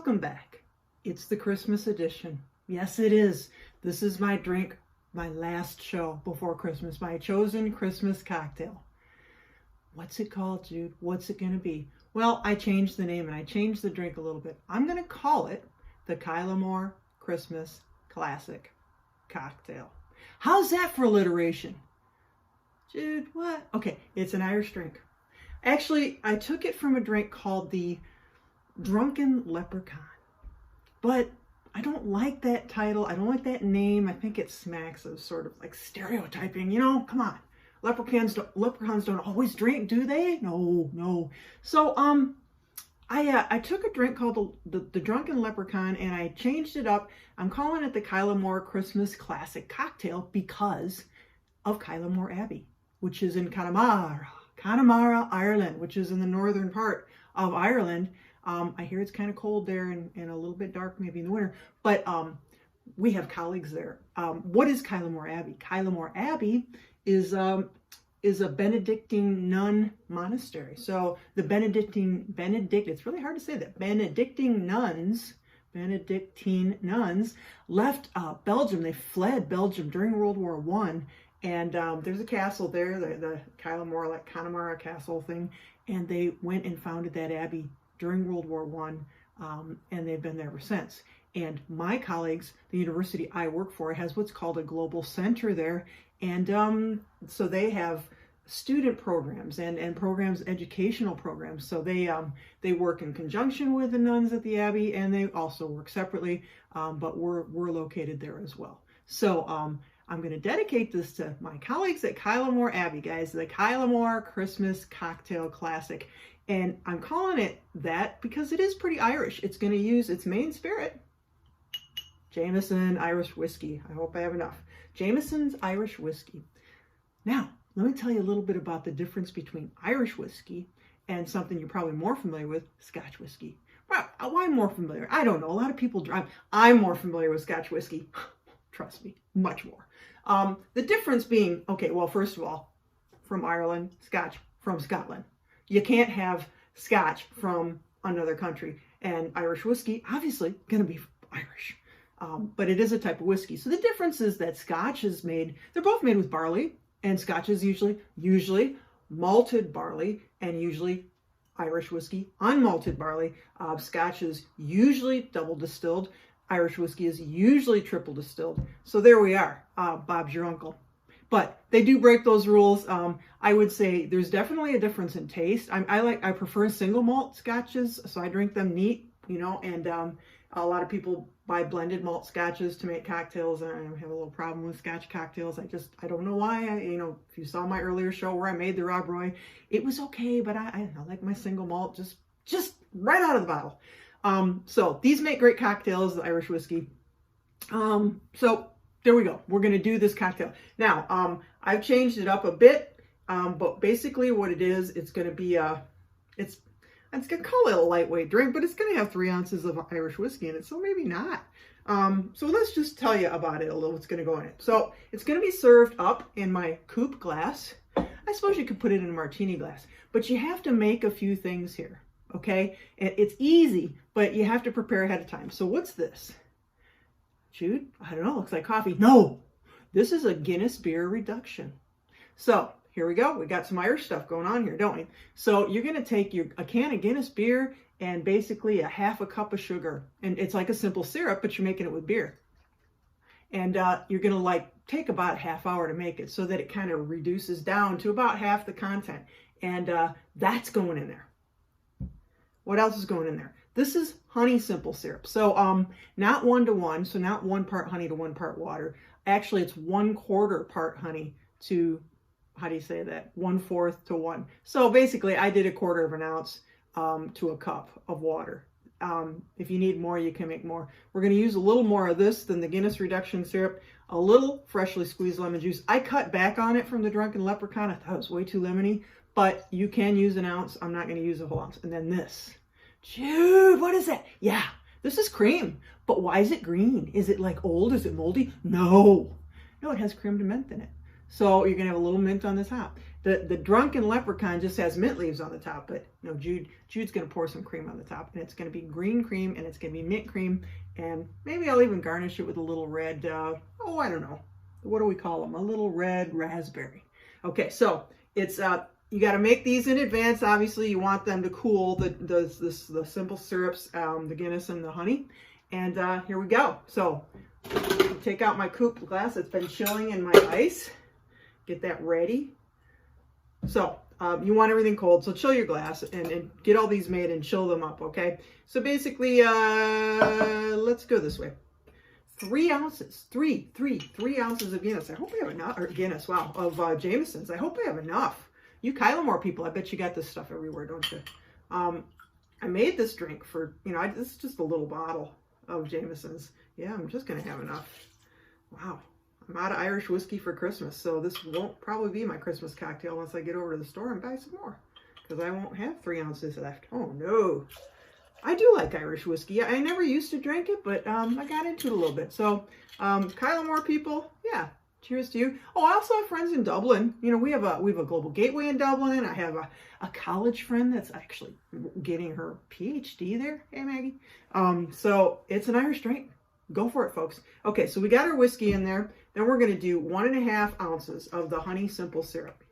Welcome back. It's the Christmas edition. Yes, it is. This is my drink, my last show before Christmas, my chosen Christmas cocktail. What's it called, Jude? What's it going to be? Well, I changed the name and I changed the drink a little bit. I'm going to call it the Kylemore Christmas Classic Cocktail. How's that for alliteration? Jude, what? Okay, it's an Irish drink. Actually, I took it from a drink called the Drunken Leprechaun. But I don't like that title. I don't like that name. I think it smacks of sort of like stereotyping. You know, come on. Leprechauns don't always drink, do they? No. So I took a drink called the Drunken Leprechaun and I changed it up. I'm calling it the Kylemore Christmas Classic Cocktail because of Kylemore Abbey, which is in Connemara, Ireland, which is in the northern part of Ireland. I hear it's kind of cold there and a little bit dark maybe in the winter, but we have colleagues there. What is Kylemore Abbey? Kylemore Abbey is a Benedictine nun monastery. So the Benedictine, it's really hard to say that, Benedictine nuns left Belgium. They fled Belgium during World War I. And there's a castle there, the Kylemore, like Connemara castle thing. And they went and founded that abbey during World War I, and they've been there ever since. And my colleagues, the university I work for, has what's called a global center there. And so they have student programs and programs, educational programs. So they work in conjunction with the nuns at the abbey, and they also work separately, but we're located there as well. So I'm going to dedicate this to my colleagues at Kylemore Abbey, guys, the Kylemore Christmas Cocktail Classic. And I'm calling it that because it is pretty Irish. It's going to use its main spirit, Jameson Irish whiskey. I hope I have enough. Jameson's Irish whiskey. Now, let me tell you a little bit about the difference between Irish whiskey and something you're probably more familiar with, Scotch whiskey. Well, why more familiar? I don't know. A lot of people drive. I'm more familiar with Scotch whiskey. Trust me, much more. The difference being, okay, well, first of all, from Ireland, Scotch from Scotland. You can't have Scotch from another country, and Irish whiskey, obviously, going to be Irish. But it is a type of whiskey. So the difference is that Scotch is made, they're both made with barley, and Scotch is usually malted barley, and usually Irish whiskey, unmalted barley. Scotch is usually double distilled. Irish whiskey is usually triple distilled. So there we are. Bob's your uncle. But they do break those rules. I would say there's definitely a difference in taste. I prefer single malt scotches, so I drink them neat, you know, and a lot of people buy blended malt scotches to make cocktails, and I have a little problem with Scotch cocktails. I don't know why. If you saw my earlier show where I made the Rob Roy, it was okay, but I like my single malt just right out of the bottle. So these make great cocktails, the Irish whiskey. So there we go. We're going to do this cocktail. Now, I've changed it up a bit, but basically what it is, it's going to be it's going to call it a lightweight drink, but it's going to have 3 ounces of Irish whiskey in it, so maybe not. So let's just tell you about it a little, what's going to go in it. So it's going to be served up in my coupe glass. I suppose you could put it in a martini glass, but you have to make a few things here, okay? It's easy, but you have to prepare ahead of time. So what's this? Jude, I don't know, looks like coffee. No, this is a Guinness beer reduction. So here we go. We got some Irish stuff going on here, don't we? So you're going to take a can of Guinness beer and basically a half a cup of sugar. And it's like a simple syrup, but you're making it with beer. And you're going to take about a half hour to make it so that it kind of reduces down to about half the content. And that's going in there. What else is going in there? This is honey simple syrup. So not 1 to 1, so not 1 part honey to 1 part water. Actually, it's 1/4 part honey to, how do you say that? 1/4 to 1. So basically, I did 1/4 of an ounce to a cup of water. If you need more, you can make more. We're going to use a little more of this than the Guinness reduction syrup. A little freshly squeezed lemon juice. I cut back on it from the Drunken Leprechaun. I thought it was way too lemony, but you can use an ounce. I'm not going to use a whole ounce. And then this. Jude, what is that? Yeah, this is cream. But why is it green? Is it like old? Is it moldy? No, it has creme de menthe in it. So you're gonna have a little mint on the top. The drunken leprechaun just has mint leaves on the top, but no, Jude's gonna pour some cream on the top, and it's gonna be green cream, and it's gonna be mint cream, and maybe I'll even garnish it with a little red, oh, I don't know, what do we call them? A little red raspberry. Okay, so it's you got to make these in advance. Obviously, you want them to cool, the simple syrups, the Guinness and the honey. And here we go. So take out my coupe glass. It's been chilling in my ice. Get that ready. So you want everything cold. So chill your glass and get all these made and chill them up, okay? So basically, let's go this way. 3 ounces, three ounces of Guinness. I hope we have enough, or Guinness, wow, of Jameson's. I hope we have enough. You Kylemore people, I bet you got this stuff everywhere, don't you? I made this drink for, you know, this is just a little bottle of Jameson's. Yeah, I'm just going to have enough. Wow. I'm out of Irish whiskey for Christmas, so this won't probably be my Christmas cocktail once I get over to the store and buy some more, because I won't have 3 ounces left. Oh, no. I do like Irish whiskey. I never used to drink it, but I got into it a little bit. So, Kylemore people, yeah, cheers to you. Oh, I also have friends in Dublin. You know, we have a Global Gateway in Dublin. I have a college friend that's actually getting her PhD there. Hey, Maggie. So it's an Irish drink. Go for it, folks. Okay, so we got our whiskey in there. Then we're going to do 1.5 ounces of the honey simple syrup.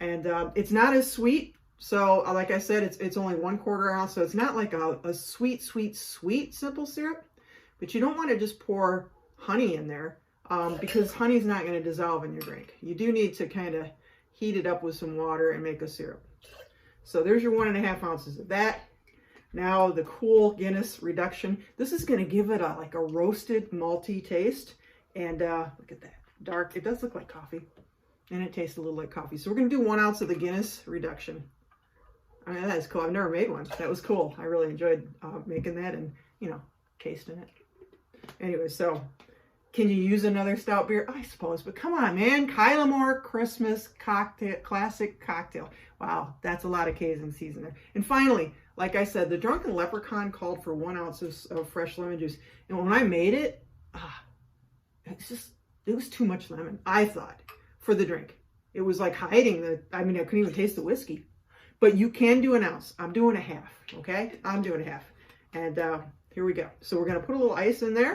And it's not as sweet. So like I said, it's only 1/4 ounce. So it's not like a sweet simple syrup. But you don't want to just pour honey in there because honey's not going to dissolve in your drink. You do need to kind of heat it up with some water and make a syrup. So there's your 1.5 ounces of that. Now the cool Guinness reduction. This is going to give it like a roasted malty taste. And look at that. Dark. It does look like coffee. And it tastes a little like coffee. So we're going to do 1 ounce of the Guinness reduction. I mean, that is cool. I've never made one. That was cool. I really enjoyed making that and, you know, tasting it. Anyway, so can you use another stout beer? I suppose, but come on, man. Kylemore Christmas cocktail, classic cocktail. Wow, that's a lot of K's in season there. And finally, like I said, the Drunken Leprechaun called for 1 ounce of fresh lemon juice. And when I made it, it was too much lemon, I thought, for the drink. It was like hiding I couldn't even taste the whiskey. But you can do 1 ounce. I'm doing 1/2, okay? I'm doing 1/2. And here we go. So we're going to put a little ice in there.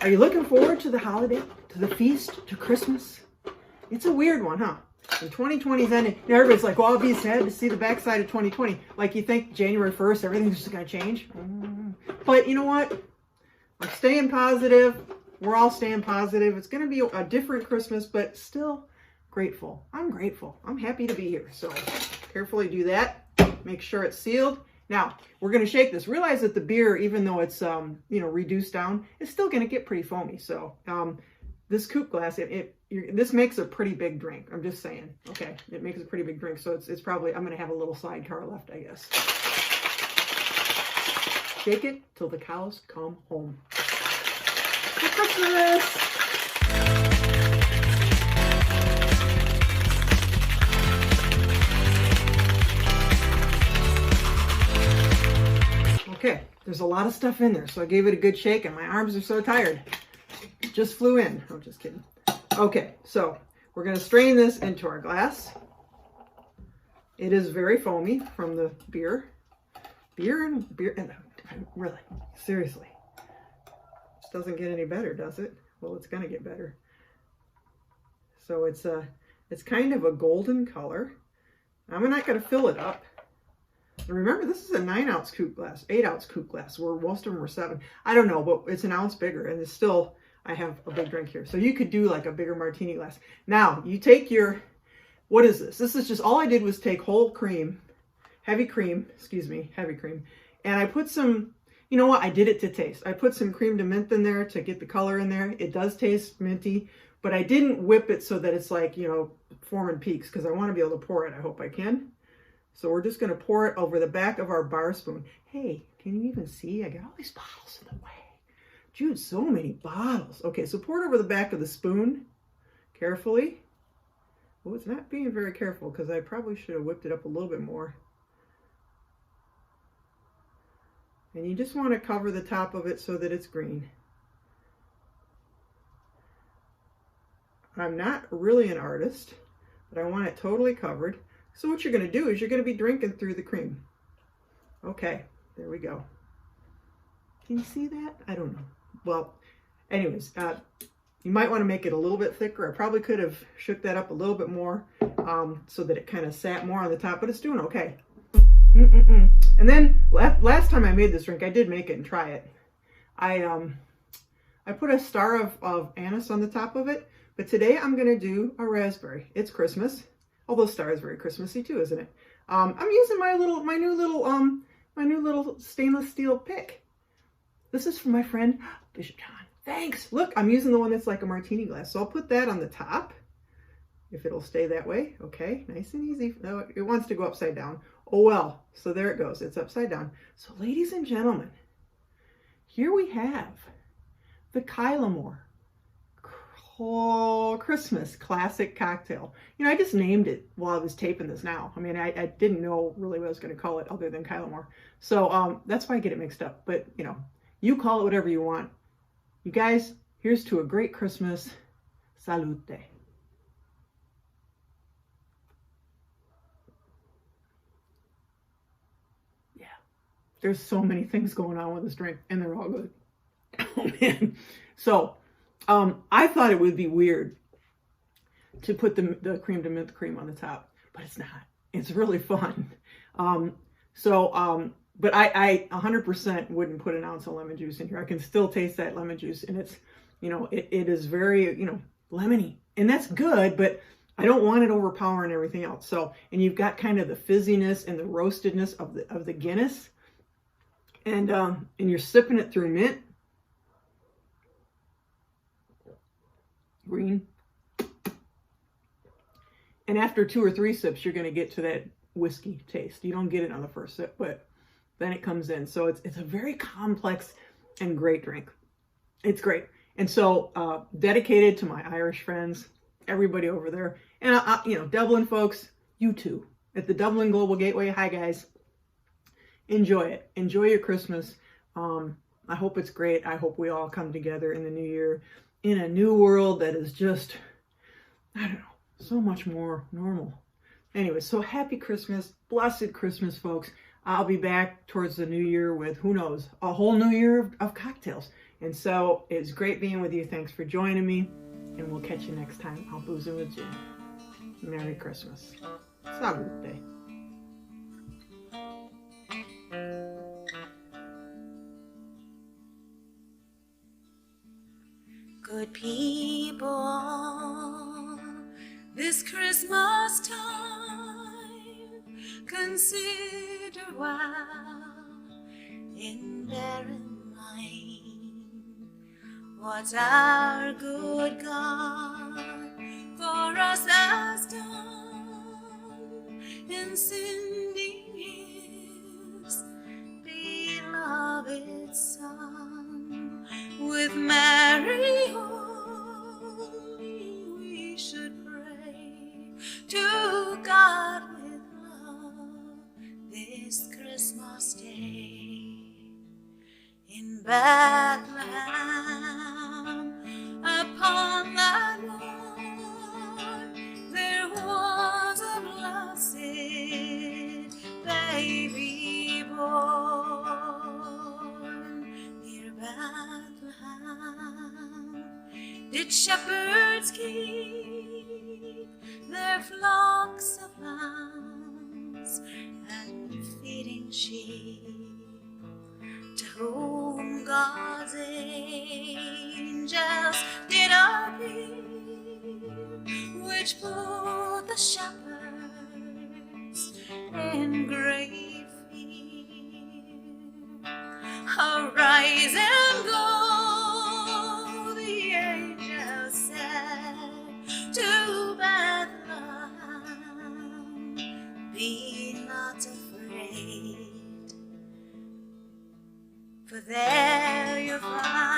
Are you looking forward to the holiday, to the feast, to Christmas? It's a weird one, huh? And 2020's ending. You know, everybody's like, well, I'll be sad to see the backside of 2020. Like you think January 1st, everything's just going to change. But you know what? I'm staying positive. We're all staying positive. It's going to be a different Christmas, but still grateful. I'm grateful. I'm happy to be here. So carefully do that. Make sure it's sealed. Now we're going to shake this. Realize that the beer, even though it's you know, reduced down, it's still going to get pretty foamy. So this coupe glass, this makes a pretty big drink. I'm just saying. Okay, it makes a pretty big drink. So it's probably, I'm going to have a little sidecar left, I guess. Shake it till the cows come home. For Christmas! Okay, there's a lot of stuff in there, so I gave it a good shake, and my arms are so tired. It just flew in. I'm just kidding. Okay, so we're going to strain this into our glass. It is very foamy from the beer. Beer and really, seriously. This doesn't get any better, does it? Well, it's going to get better. So it's kind of a golden color. I'm not going to fill it up. Remember, this is a 9-ounce coupe glass, 8-ounce coupe glass, where most of them were 7. I don't know, but it's an ounce bigger, and it's still, I have a big drink here. So you could do like a bigger martini glass. Now, you take your, what is this? This is just, all I did was take whole cream, heavy cream, and I put some, you know what, I did it to taste. I put some Creme de Menthe in there to get the color in there. It does taste minty, but I didn't whip it so that it's like, you know, forming peaks, because I want to be able to pour it. I hope I can. So we're just going to pour it over the back of our bar spoon. Hey, can you even see? I got all these bottles in the way. Jude, so many bottles. Okay, so pour it over the back of the spoon carefully. Oh, it's not being very careful because I probably should have whipped it up a little bit more. And you just want to cover the top of it so that it's green. I'm not really an artist, but I want it totally covered. So what you're going to do is you're going to be drinking through the cream. Okay, there we go. Can you see that? I don't know. Well, anyways, you might want to make it a little bit thicker. I probably could have shook that up a little bit more so that it kind of sat more on the top, but it's doing okay. And then last time I made this drink, I did make it and try it. I put a star of anise on the top of it, but today I'm going to do a raspberry. It's Christmas, although star is very Christmassy too, isn't it? I'm using my new little stainless steel pick. This is from my friend Bishop John. Thanks. Look, I'm using the one that's like a martini glass. So I'll put that on the top, if it'll stay that way. Okay, nice and easy. No, it wants to go upside down. Oh well, so there it goes. It's upside down. So ladies and gentlemen, here we have the Kylemore Christmas classic cocktail. You know, I just named it while I was taping this now. I mean, I didn't know really what I was going to call it other than Kylemore. So that's why I get it mixed up. But, you know, you call it whatever you want. You guys, here's to a great Christmas. Salute. Yeah, there's so many things going on with this drink, and they're all good. Oh, man. So, I thought it would be weird to put the Creme de Menthe cream on the top, but it's not. It's really fun. But I 100% wouldn't put an ounce of lemon juice in here. I can still taste that lemon juice, and it's, you know, it is very, you know, lemony, and that's good, but I don't want it overpowering everything else. So, and you've got kind of the fizziness and the roastedness of the Guinness, and you're sipping it through mint. Green. And after 2 or 3 sips, you're going to get to that whiskey taste. You don't get it on the first sip, but then it comes in. So it's a very complex and great drink. It's great. And so dedicated to my Irish friends, everybody over there. And, you know, Dublin folks, you too. At the Dublin Global Gateway. Hi, guys. Enjoy it. Enjoy your Christmas. I hope it's great. I hope we all come together in the new year in a new world that is just, I don't know, so much more normal. Anyway, so happy Christmas. Blessed Christmas, folks. I'll be back towards the new year with, who knows, a whole new year of cocktails. And so it's great being with you. Thanks for joining me. And we'll catch you next time. I'll boozing with Jim. Merry Christmas. Salute. Good people, this Christmas time, consider well and bear in mind what our good God for us has done in sending His beloved Son. With Mary only we should pray to God with love this Christmas day. In Bethlehem upon that lawn there was a blessed baby born. Near Bethlehem did shepherds keep their flocks of lambs and feeding sheep, to whom God's angels did appear, which put the shepherds in great fear. Arise and go, the angel said, to Bethlehem. Be not afraid, for there you'll find